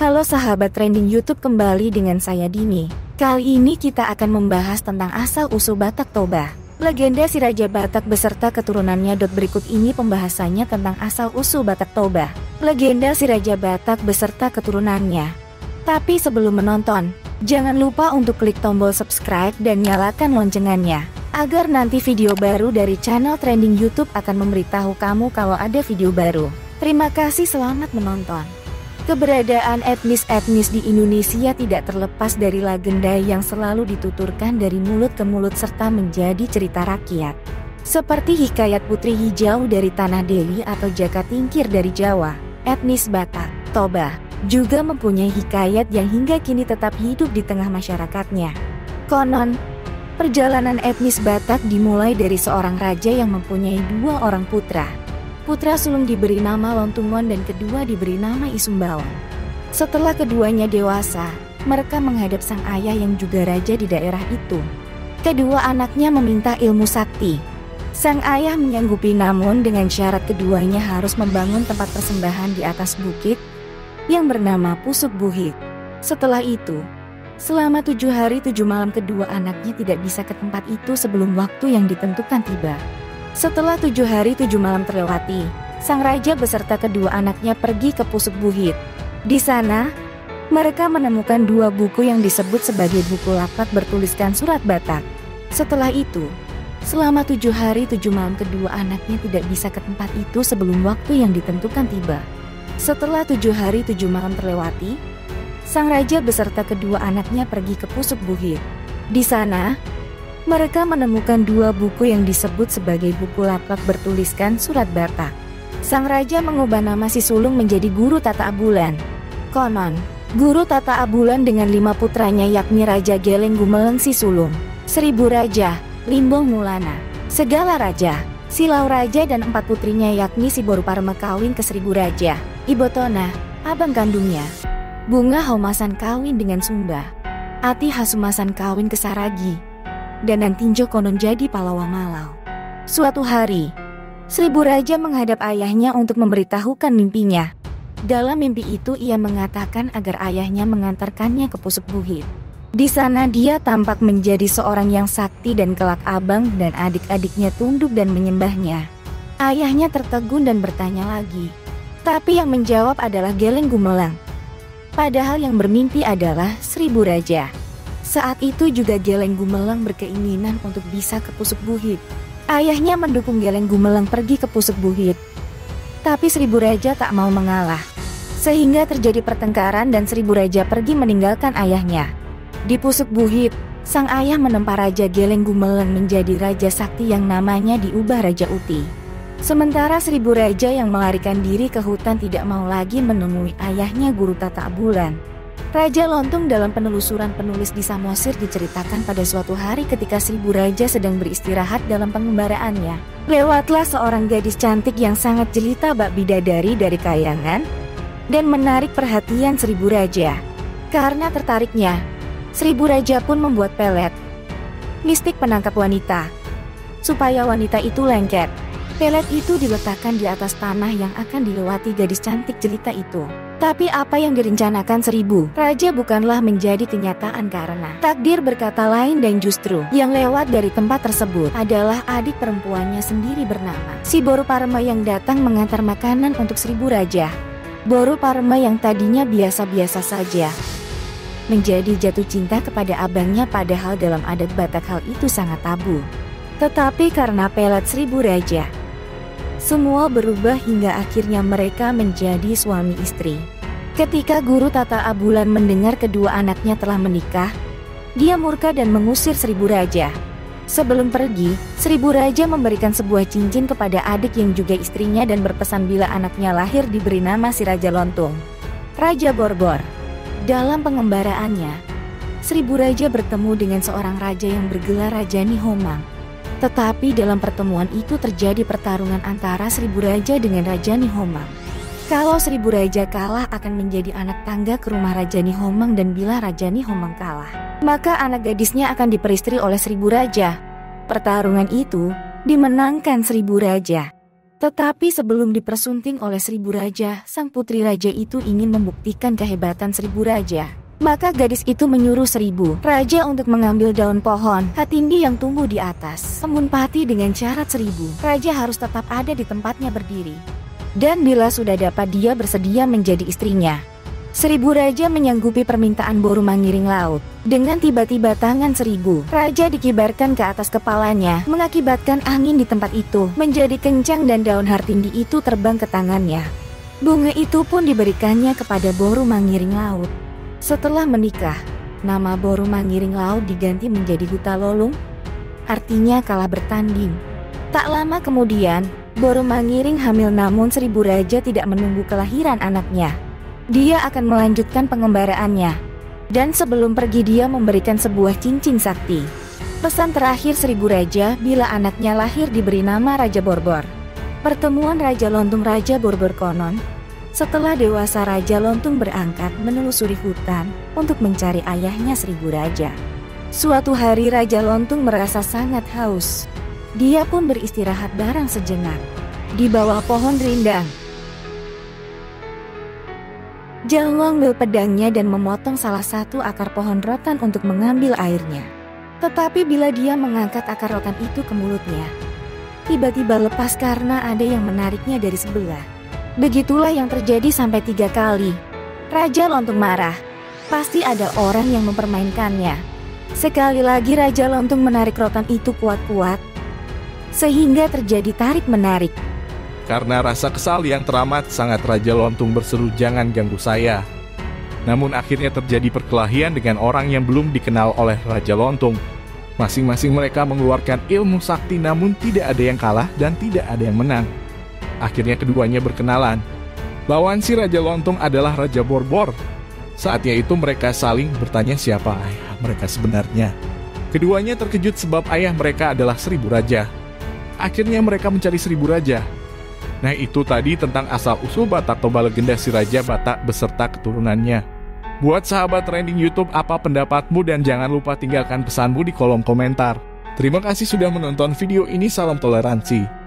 Halo sahabat trending YouTube, kembali dengan saya Dini. Kali ini kita akan membahas tentang asal-usul Batak Toba, legenda si Raja Batak beserta keturunannya. Berikut ini pembahasannya tentang asal-usul Batak Toba, legenda si Raja Batak beserta keturunannya. Tapi sebelum menonton, jangan lupa untuk klik tombol subscribe dan nyalakan loncengnya, agar nanti video baru dari channel trending YouTube akan memberitahu kamu kalau ada video baru. Terima kasih, selamat menonton. Keberadaan etnis-etnis di Indonesia tidak terlepas dari legenda yang selalu dituturkan dari mulut ke mulut serta menjadi cerita rakyat. Seperti hikayat Putri Hijau dari Tanah Deli atau Jaka Tingkir dari Jawa, etnis Batak Toba juga mempunyai hikayat yang hingga kini tetap hidup di tengah masyarakatnya. Konon, perjalanan etnis Batak dimulai dari seorang raja yang mempunyai dua orang putra. Putra sulung diberi nama Lontungon dan kedua diberi nama Isumbawan. Setelah keduanya dewasa, mereka menghadap sang ayah yang juga raja di daerah itu. Kedua anaknya meminta ilmu sakti. Sang ayah menyanggupi, namun dengan syarat keduanya harus membangun tempat persembahan di atas bukit yang bernama Pusuk Buhit. Setelah itu, selama 7 hari 7 malam kedua anaknya tidak bisa ke tempat itu sebelum waktu yang ditentukan tiba. Setelah 7 hari 7 malam terlewati, sang raja beserta kedua anaknya pergi ke Pusuk Buhit. Di sana, mereka menemukan 2 buku yang disebut sebagai buku lapak bertuliskan surat Batak. Setelah itu, selama 7 hari 7 malam kedua anaknya tidak bisa ke tempat itu sebelum waktu yang ditentukan tiba. Setelah 7 hari 7 malam terlewati, sang raja beserta kedua anaknya pergi ke Pusuk Buhit. Di sana, mereka menemukan 2 buku yang disebut sebagai buku lapak bertuliskan surat Batak. Sang raja mengubah nama si sulung menjadi Guru Tata Abulan. Konon, Guru Tata Abulan dengan 5 putranya yakni Raja Geleng Gumeleng si sulung, Seribu Raja, Limbong Mulana, Segala Raja, Silau Raja dan 4 putrinya yakni si Boruparma kawin ke Seribu Raja, Ibotona, abang kandungnya. Bunga Haumasan kawin dengan Sumba, Ati Hasumasan kawin ke Saragi, dan Nantinjo konon jadi Palawa Malau. Suatu hari, Seribu Raja menghadap ayahnya untuk memberitahukan mimpinya. Dalam mimpi itu ia mengatakan agar ayahnya mengantarkannya ke Pusuk Buhit. Di sana dia tampak menjadi seorang yang sakti dan kelak abang dan adik-adiknya tunduk dan menyembahnya. Ayahnya tertegun dan bertanya lagi, tapi yang menjawab adalah Geleng Gumelang. Padahal yang bermimpi adalah Seribu Raja. Saat itu juga Geleng Gumelang berkeinginan untuk bisa ke Pusuk Buhit. Ayahnya mendukung Geleng Gumelang pergi ke Pusuk Buhit. Tapi Seribu Raja tak mau mengalah. Sehingga terjadi pertengkaran dan Seribu Raja pergi meninggalkan ayahnya. Di Pusuk Buhit, sang ayah menempa Raja Geleng Gumelang menjadi Raja Sakti yang namanya diubah Raja Uti. Sementara Seribu Raja yang melarikan diri ke hutan tidak mau lagi menemui ayahnya Guru Tata Abulan. Raja Lontung dalam penelusuran penulis di Samosir diceritakan pada suatu hari ketika Seribu Raja sedang beristirahat dalam pengembaraannya, lewatlah seorang gadis cantik yang sangat jelita bak bidadari dari kayangan dan menarik perhatian Seribu Raja. Karena tertariknya, Seribu Raja pun membuat pelet mistik penangkap wanita supaya wanita itu lengket. Pelet itu diletakkan di atas tanah yang akan dilewati gadis cantik jelita itu. Tapi apa yang direncanakan Seribu Raja bukanlah menjadi kenyataan karena takdir berkata lain dan justru yang lewat dari tempat tersebut adalah adik perempuannya sendiri bernama si Boruparma yang datang mengantar makanan untuk Seribu Raja. Boruparma yang tadinya biasa-biasa saja menjadi jatuh cinta kepada abangnya, padahal dalam adat Batak hal itu sangat tabu. Tetapi karena pelet Seribu Raja, semua berubah hingga akhirnya mereka menjadi suami istri. Ketika Guru Tata Abulan mendengar kedua anaknya telah menikah, dia murka dan mengusir Seribu Raja. Sebelum pergi, Seribu Raja memberikan sebuah cincin kepada adik yang juga istrinya dan berpesan bila anaknya lahir diberi nama si Raja Lontung, Raja Borbor. Dalam pengembaraannya, Seribu Raja bertemu dengan seorang raja yang bergelar Raja Nihomang. Tetapi dalam pertemuan itu terjadi pertarungan antara Seribu Raja dengan Raja Nihomang. Kalau Seribu Raja kalah akan menjadi anak tangga ke rumah Raja Nihomang, dan bila Raja Nihomang kalah, maka anak gadisnya akan diperistri oleh Seribu Raja. Pertarungan itu dimenangkan Seribu Raja. Tetapi sebelum dipersunting oleh Seribu Raja, sang putri raja itu ingin membuktikan kehebatan Seribu Raja. Maka gadis itu menyuruh Seribu Raja untuk mengambil daun pohon Hatindi yang tumbuh di atas embun pati dengan syarat Seribu Raja harus tetap ada di tempatnya berdiri. Dan bila sudah dapat dia bersedia menjadi istrinya. Seribu Raja menyanggupi permintaan Boru Mangiring Laut. Dengan tiba-tiba tangan Seribu Raja dikibarkan ke atas kepalanya, mengakibatkan angin di tempat itu menjadi kencang dan daun Hatindi itu terbang ke tangannya. Bunga itu pun diberikannya kepada Boru Mangiring Laut. Setelah menikah, nama Boru Mangiring Laut diganti menjadi Hutalolung, artinya kalah bertanding. Tak lama kemudian, Boru Mangiring hamil namun Seribu Raja tidak menunggu kelahiran anaknya. Dia akan melanjutkan pengembaraannya. Dan sebelum pergi dia memberikan sebuah cincin sakti. Pesan terakhir Seribu Raja bila anaknya lahir diberi nama Raja Borbor. Pertemuan Raja Lontung Raja Borbor konon. Setelah dewasa Raja Lontung berangkat menelusuri hutan untuk mencari ayahnya Seribu Raja. Suatu hari Raja Lontung merasa sangat haus. Dia pun beristirahat barang sejenak di bawah pohon rindang. Dia mengambil pedangnya dan memotong salah satu akar pohon rotan untuk mengambil airnya. Tetapi bila dia mengangkat akar rotan itu ke mulutnya, tiba-tiba lepas karena ada yang menariknya dari sebelah. Begitulah yang terjadi sampai 3 kali. Raja Lontung marah. Pasti ada orang yang mempermainkannya. Sekali lagi Raja Lontung menarik rotan itu kuat-kuat, sehingga terjadi tarik-menarik. Karena rasa kesal yang teramat sangat, Raja Lontung berseru, "Jangan ganggu saya." Namun akhirnya terjadi perkelahian dengan orang yang belum dikenal oleh Raja Lontung. Masing-masing mereka mengeluarkan ilmu sakti namun tidak ada yang kalah dan tidak ada yang menang. Akhirnya keduanya berkenalan. Lawan si Raja Lontung adalah Raja Borbor. Saatnya itu mereka saling bertanya siapa ayah mereka sebenarnya. Keduanya terkejut sebab ayah mereka adalah Seribu Raja. Akhirnya mereka mencari Seribu Raja. Nah itu tadi tentang asal-usul Batak Toba legenda si Raja Batak beserta keturunannya. Buat sahabat trending YouTube, apa pendapatmu dan jangan lupa tinggalkan pesanmu di kolom komentar. Terima kasih sudah menonton video ini, salam toleransi.